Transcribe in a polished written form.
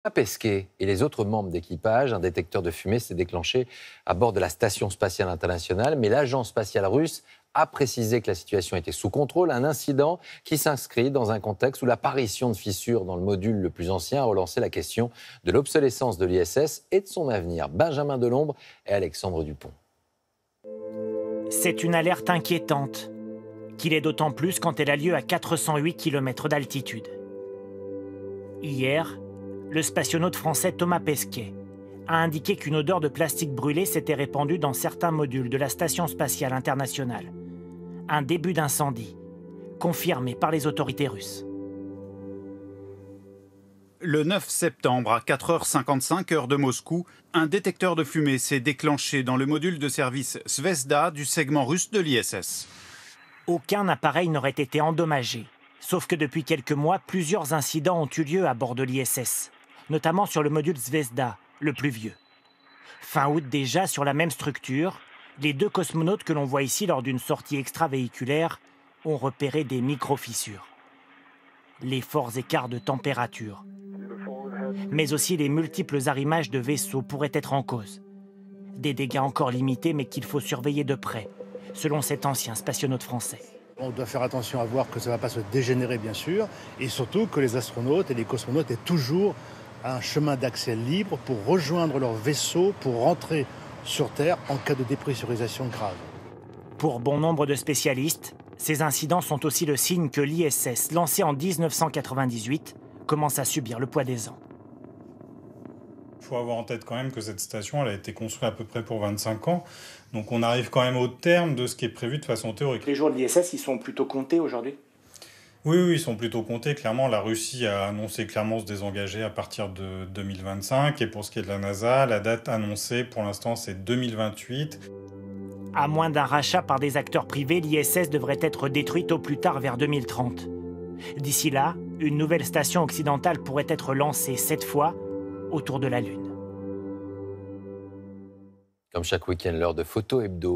Pesquet et les autres membres d'équipage, un détecteur de fumée s'est déclenché à bord de la Station spatiale internationale, mais l'agence spatiale russe a précisé que la situation était sous contrôle, un incident qui s'inscrit dans un contexte où l'apparition de fissures dans le module le plus ancien a relancé la question de l'obsolescence de l'ISS et de son avenir. Benjamin Delombre et Alexandre Dupont. C'est une alerte inquiétante, qu'il est d'autant plus quand elle a lieu à 408 km d'altitude. Hier, le spationaute français Thomas Pesquet a indiqué qu'une odeur de plastique brûlé s'était répandue dans certains modules de la Station spatiale internationale. Un début d'incendie, confirmé par les autorités russes. Le 9 septembre, à 4h55 heure de Moscou, un détecteur de fumée s'est déclenché dans le module de service Zvezda du segment russe de l'ISS. Aucun appareil n'aurait été endommagé, sauf que depuis quelques mois, plusieurs incidents ont eu lieu à bord de l'ISS, notamment sur le module Zvezda, le plus vieux. Fin août déjà, sur la même structure, les deux cosmonautes que l'on voit ici lors d'une sortie extravéhiculaire ont repéré des micro-fissures. Les forts écarts de température, mais aussi les multiples arrimages de vaisseaux pourraient être en cause. Des dégâts encore limités mais qu'il faut surveiller de près, selon cet ancien spationaute français. On doit faire attention à voir que ça ne va pas se dégénérer, bien sûr, et surtout que les astronautes et les cosmonautes aient toujours un chemin d'accès libre pour rejoindre leur vaisseau, pour rentrer sur Terre en cas de dépressurisation grave. Pour bon nombre de spécialistes, ces incidents sont aussi le signe que l'ISS, lancé en 1998, commence à subir le poids des ans. Il faut avoir en tête quand même que cette station elle a été construite à peu près pour 25 ans. Donc on arrive quand même au terme de ce qui est prévu de façon théorique. Les jours de l'ISS, ils sont plutôt comptés aujourd'hui ? Oui, ils sont plutôt comptés. Clairement, la Russie a annoncé clairement se désengager à partir de 2025. Et pour ce qui est de la NASA, la date annoncée pour l'instant c'est 2028. À moins d'un rachat par des acteurs privés, l'ISS devrait être détruite au plus tard vers 2030. D'ici là, une nouvelle station occidentale pourrait être lancée, cette fois, autour de la Lune. Comme chaque week-end, l'heure de Photo Hebdo.